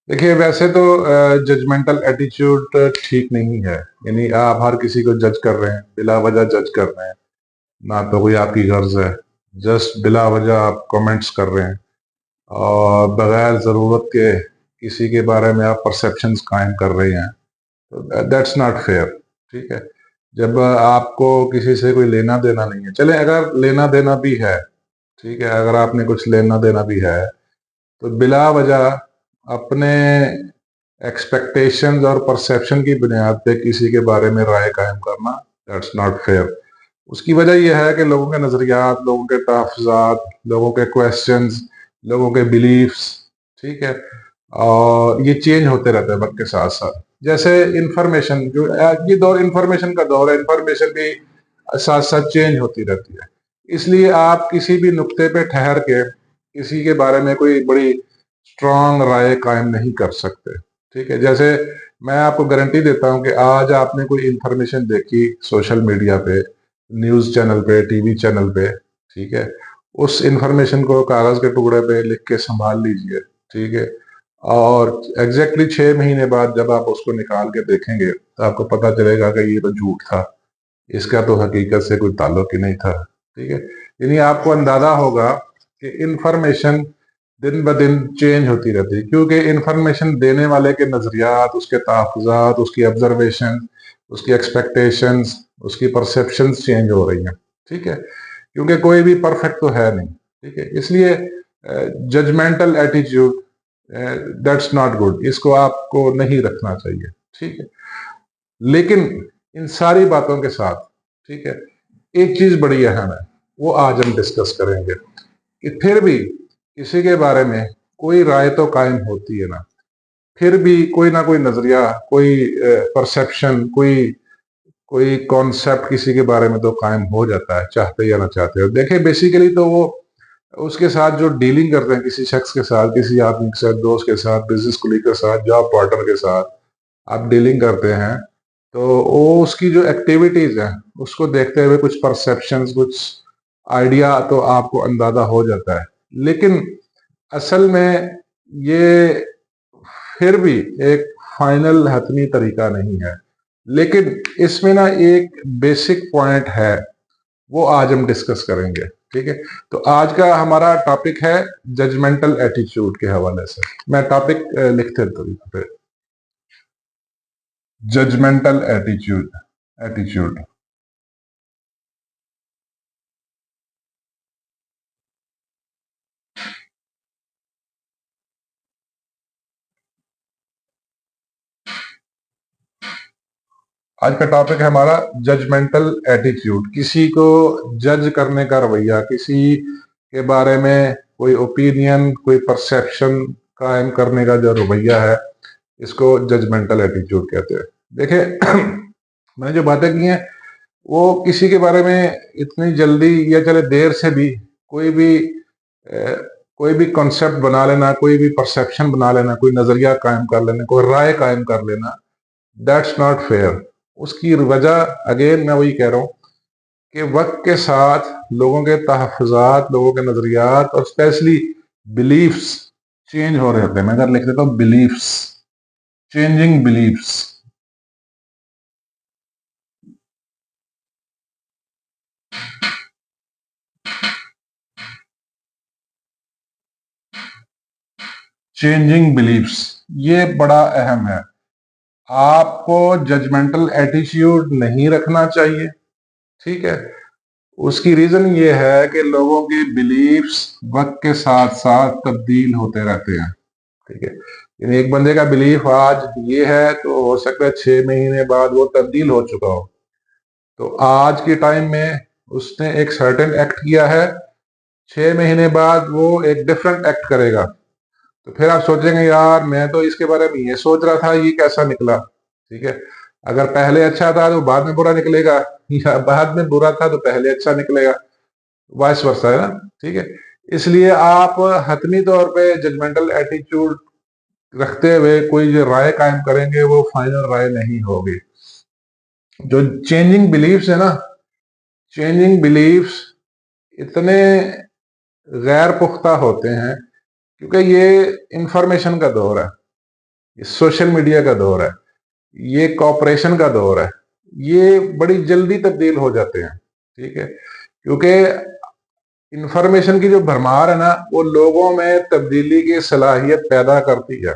देखिए, वैसे तो जजमेंटल एटीट्यूड ठीक नहीं है। यानी आप हर किसी को जज कर रहे हैं, बिला वजह जज कर रहे हैं। ना तो कोई आपकी गर्ज है, जस्ट बिला वजह आप कमेंट्स कर रहे हैं और बगैर ज़रूरत के किसी के बारे में आप परसेप्शंस कायम कर रहे हैं। तो दैट्स नॉट फेयर। ठीक है, जब आपको किसी से कोई लेना देना नहीं है, चले अगर लेना देना भी है, ठीक है, अगर आपने कुछ लेना देना भी है, तो बिला वजह अपने एक्सपेक्टेशंस और परसेप्शन की बुनियाद पे किसी के बारे में राय कायम करना, दैट्स नॉट फेयर। उसकी वजह यह है कि लोगों के नज़रियात, लोगों के तहफ़्फ़ुज़ात, लोगों के क्वेश्चंस, लोगों के बिलीफ्स, ठीक है, और ये चेंज होते रहते हैं वक्त के साथ साथ। जैसे इंफॉर्मेशन, जो ये दौर इंफॉर्मेशन का दौर है, इंफॉर्मेशन भी साथ साथ चेंज होती रहती है। इसलिए आप किसी भी नुक्ते पे ठहर के किसी के बारे में कोई बड़ी स्ट्रांग राय कायम नहीं कर सकते। ठीक है, जैसे मैं आपको गारंटी देता हूं कि आज आपने कोई इंफॉर्मेशन देखी सोशल मीडिया पे, न्यूज़ चैनल पे, टीवी चैनल पे, ठीक है, उस इंफॉर्मेशन को कागज़ के टुकड़े पे लिख के संभाल लीजिए। ठीक है, और एग्जैक्टली 6 महीने बाद जब आप उसको निकाल के देखेंगे तो आपको पता चलेगा कि ये तो झूठ था, इसका तो हकीकत से कोई ताल्लुक ही नहीं था। ठीक है, यानी आपको अंदाजा होगा कि इंफॉर्मेशन दिन ब दिन चेंज होती रहती है, क्योंकि इंफॉर्मेशन देने वाले के नज़रियात, उसके तहफ़्फ़ुज़ात, उसकी ऑब्जर्वेशन, उसकी एक्सपेक्टेशंस, उसकी परसेप्शंस चेंज हो रही हैं। ठीक है, क्योंकि कोई भी परफेक्ट तो है नहीं। ठीक है, इसलिए judgemental attitude, that's not good, इसको आपको नहीं रखना चाहिए। ठीक है, लेकिन इन सारी बातों के साथ, ठीक है, एक चीज बड़ी अहम है, वो आज हम डिस्कस करेंगे कि फिर भी किसी के बारे में कोई राय तो कायम होती है ना, फिर भी कोई ना कोई नजरिया, कोई परसेप्शन, कोई कोई कॉन्सेप्ट किसी के बारे में तो कायम हो जाता है, चाहते या ना चाहते हो। देखिए, बेसिकली तो वो उसके साथ जो डीलिंग करते हैं, किसी शख्स के साथ, किसी आदमी के साथ, दोस्त के साथ, बिजनेस कुलीग के साथ, जॉब पार्टनर के साथ आप डीलिंग करते हैं, तो वो उसकी जो एक्टिविटीज है उसको देखते हुए कुछ परसेप्शंस, कुछ आइडिया तो आपको अंदाजा हो जाता है। लेकिन असल में ये फिर भी एक फाइनल हतमी तरीका नहीं है। लेकिन इसमें ना एक बेसिक पॉइंट है, वो आज हम डिस्कस करेंगे। ठीक है, तो आज का हमारा टॉपिक है जजमेंटल एटीट्यूड के हवाले से। मैं टॉपिक लिखते तो पे, जजमेंटल एटीट्यूड, एटीट्यूड। आज का टॉपिक है हमारा जजमेंटल एटीट्यूड। किसी को जज करने का रवैया, किसी के बारे में कोई ओपिनियन, कोई परसेप्शन कायम करने का जो रवैया है, इसको जजमेंटल एटीट्यूड कहते हैं। देखिए, मैंने जो बातें की हैं वो किसी के बारे में इतनी जल्दी या चले देर से भी कोई भी कोई भी कॉन्सेप्ट बना लेना, कोई भी परसेप्शन बना लेना, कोई नजरिया कायम कर लेना, कोई राय कायम कर लेना, दैट्स नॉट फेयर। उसकी वजह, अगेन मैं वही कह रहा हूँ कि वक्त के साथ लोगों के तहफ़्फ़ुज़ात, लोगों के नज़रियात और स्पेशली बिलीफ्स चेंज हो रहे होते हैं। मैं अगर लिख देता हूँ beliefs, changing beliefs, changing beliefs, ये बड़ा अहम है। आपको जजमेंटल एटीट्यूड नहीं रखना चाहिए। ठीक है, उसकी रीजन ये है कि लोगों की बिलीफ्स वक्त के साथ साथ तब्दील होते रहते हैं। ठीक है, यानी एक बंदे का बिलीफ आज ये है तो हो सकता है 6 महीने बाद वो तब्दील हो चुका हो। तो आज के टाइम में उसने एक सर्टेन एक्ट किया है, 6 महीने बाद वो एक डिफरेंट एक्ट करेगा। तो फिर आप सोचेंगे, यार मैं तो इसके बारे में ये सोच रहा था, ये कैसा निकला। ठीक है, अगर पहले अच्छा था तो बाद में बुरा निकलेगा, या बाद में बुरा था तो पहले अच्छा निकलेगा, वाइस वर्सा है ना। ठीक है, इसलिए आप हतमी तौर पे जजमेंटल एटीट्यूड रखते हुए कोई जो राय कायम करेंगे वो फाइनल राय नहीं होगी। जो चेंजिंग बिलीफ्स है ना, चेंजिंग बिलीफ्स इतने गैर पुख्ता होते हैं क्योंकि ये इंफॉर्मेशन का दौर है। ये सोशल मीडिया का दौर है, ये कॉपरेशन का दौर है, ये बड़ी जल्दी तब्दील हो जाते हैं। ठीक है, क्योंकि इंफॉर्मेशन की जो भरमार है ना, वो लोगों में तब्दीली की सलाहियत पैदा करती है,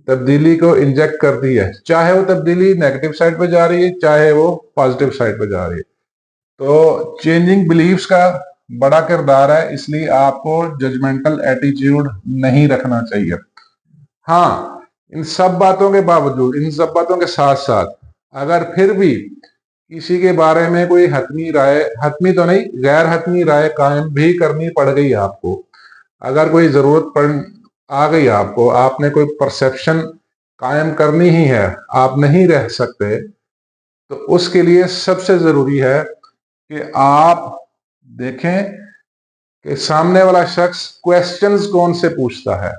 तब्दीली को इंजेक्ट करती है, चाहे वो तब्दीली नेगेटिव साइड पे जा रही है, चाहे वो पॉजिटिव साइड पे जा रही है। तो चेंजिंग बिलीव्स का बड़ा किरदार है, इसलिए आपको जजमेंटल एटीट्यूड नहीं रखना चाहिए। हाँ, इन सब बातों के बावजूद, इन सब बातों के साथ साथ, अगर फिर भी किसी के बारे में कोई हतमी राय, हतमी तो नहीं, गैर हतमी राय कायम भी करनी पड़ गई आपको, अगर कोई जरूरत पड़ आ गई आपको, आपने कोई परसेप्शन कायम करनी ही है, आप नहीं रह सकते, तो उसके लिए सबसे जरूरी है कि आप देखें कि सामने वाला शख्स क्वेश्चंस कौन से पूछता है।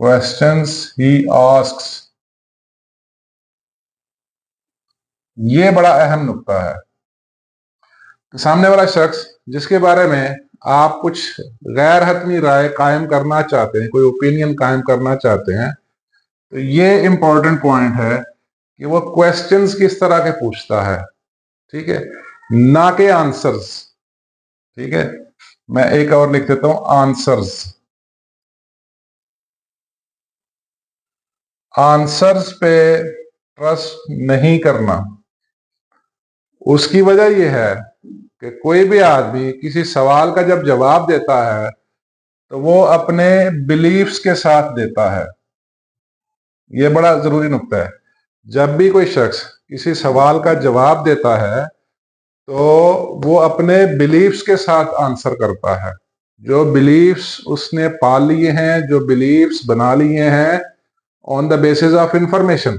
क्वेश्चंस ही आस्क्स, ये बड़ा अहम नुक्ता है। तो सामने वाला शख्स जिसके बारे में आप कुछ गैर हतमी राय कायम करना चाहते हैं, कोई ओपिनियन कायम करना चाहते हैं, तो ये इंपॉर्टेंट पॉइंट है कि वो क्वेश्चंस किस तरह के पूछता है। ठीक है, ना के आंसर्स। ठीक है, मैं एक और लिख देता हूं, आंसर्स। आंसर्स पे ट्रस्ट नहीं करना। उसकी वजह यह है कि कोई भी आदमी किसी सवाल का जब जवाब देता है तो वो अपने बिलीफ्स के साथ देता है। ये बड़ा जरूरी नुक्ता है। जब भी कोई शख्स किसी सवाल का जवाब देता है तो वो अपने बिलीफ्स के साथ आंसर करता है। जो बिलीफ्स उसने पाल लिए हैं, जो बिलीफ्स बना लिए हैं on the basis of information,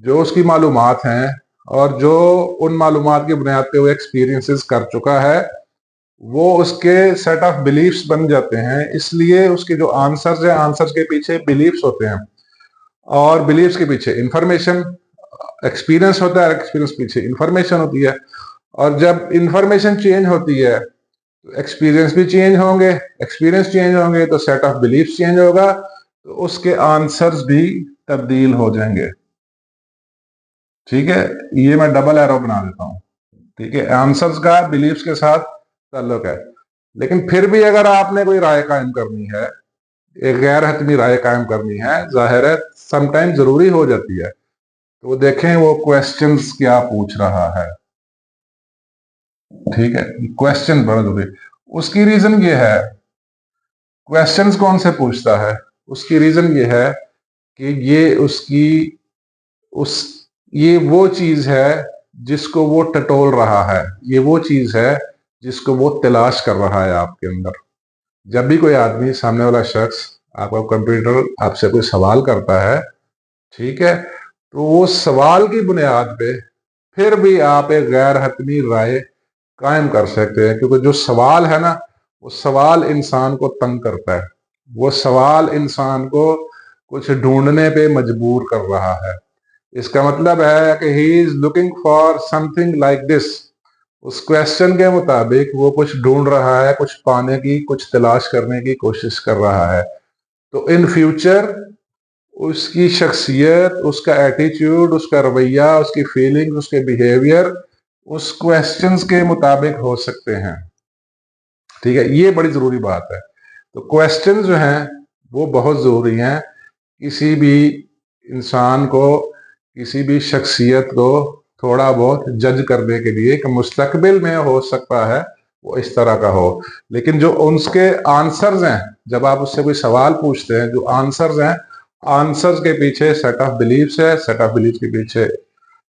जो उसकी मालूमात हैं और जो उन मालूमात की बुनियाद पे वो एक्सपीरियंसेस कर चुका है, वो उसके सेट ऑफ बिलीफ्स बन जाते हैं। इसलिए उसके जो आंसर्स हैं, आंसर्स के पीछे बिलीफ्स होते हैं और बिलीफ्स के पीछे इंफॉर्मेशन, एक्सपीरियंस होता है, एक्सपीरियंस पीछे इंफॉर्मेशन होती है। और जब इंफॉर्मेशन चेंज होती है तो एक्सपीरियंस भी चेंज होंगे, एक्सपीरियंस चेंज होंगे तो सेट ऑफ बिलीफ्स चेंज होगा, तो उसके आंसर्स भी तब्दील हो जाएंगे। ठीक है, ये मैं डबल एरो बना देता हूं। ठीक है, आंसर्स का बिलीफ्स के साथ ताल्लुक है। लेकिन फिर भी अगर आपने कोई राय कायम करनी है, एक गैर हतमी राय कायम करनी है, जाहिर है समटाइम जरूरी हो जाती है, तो वो देखें वो क्वेश्चंस क्या पूछ रहा है। ठीक है, क्वेश्चन बड़ा जरूरी। उसकी रीजन ये है, क्वेश्चंस कौन से पूछता है, उसकी रीजन ये है कि ये उसकी उस ये वो चीज है जिसको वो टटोल रहा है, ये वो चीज है जिसको वो तलाश कर रहा है आपके अंदर। जब भी कोई आदमी, सामने वाला शख्स, आपका कंप्यूटर आपसे कोई सवाल करता है, ठीक है, तो वो सवाल की बुनियाद पे फिर भी आप एक गैर हतमी राय कायम कर सकते हैं, क्योंकि जो सवाल है ना, वो सवाल इंसान को तंग करता है, वो सवाल इंसान को कुछ ढूंढने पे मजबूर कर रहा है। इसका मतलब है कि he is looking for something like this. उस क्वेश्चन के मुताबिक वो कुछ ढूंढ रहा है, कुछ पाने की, कुछ तलाश करने की कोशिश कर रहा है। तो इन फ्यूचर उसकी शख्सियत, उसका एटीट्यूड, उसका रवैया, उसकी फीलिंग, उसके बिहेवियर उस क्वेश्चंस के मुताबिक हो सकते हैं। ठीक है, ये बड़ी जरूरी बात है। तो क्वेश्चन जो हैं वो बहुत जरूरी हैं किसी भी इंसान को, किसी भी शख्सियत को थोड़ा बहुत जज करने के लिए कि मुस्तकबिल में हो सकता है वो इस तरह का हो। लेकिन जो उसके आंसर्स हैं, जब आप उससे कोई सवाल पूछते हैं, जो आंसर्स हैं, आंसर्स के पीछे सेट ऑफ बिलीफ्स है, सेट ऑफ बिलीफ के पीछे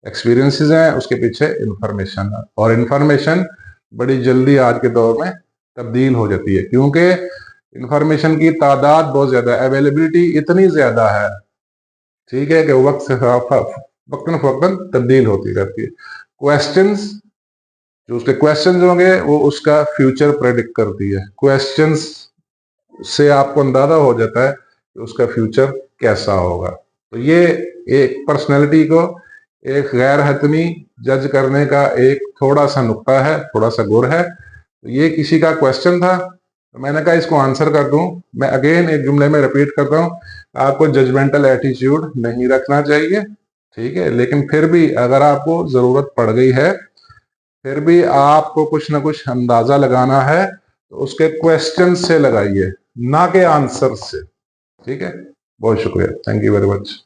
एक्सपीरियंसेस हैं, उसके पीछे इंफॉर्मेशन है। और इंफॉर्मेशन बड़ी जल्दी आज के दौर में तब्दील हो जाती है, क्योंकि इंफॉर्मेशन की तादाद बहुत ज्यादा है, अवेलेबिलिटी इतनी ज्यादा है। ठीक है, कि वक्त से वक्तन फवक्तन तब्दील होती रहती है। क्वेश्चंस, जो उसके क्वेश्चंस होंगे वो उसका फ्यूचर प्रेडिक्ट करती है। क्वेश्चंस से आपको अंदाजा हो जाता है कि उसका फ्यूचर कैसा होगा। तो ये एक पर्सनैलिटी को एक गैर हतमी जज करने का एक थोड़ा सा नुक्ता है, थोड़ा सा गुर है। तो ये किसी का क्वेश्चन था, तो मैंने कहा इसको आंसर कर दूं। मैं अगेन एक जुमले में रिपीट करता हूं, आपको जजमेंटल एटीट्यूड नहीं रखना चाहिए, ठीक है। लेकिन फिर भी अगर आपको जरूरत पड़ गई है, फिर भी आपको कुछ ना कुछ अंदाजा लगाना है, तो उसके क्वेश्चन से लगाइए, ना के आंसर से, ठीक है। बहुत शुक्रिया, थैंक यू वेरी मच।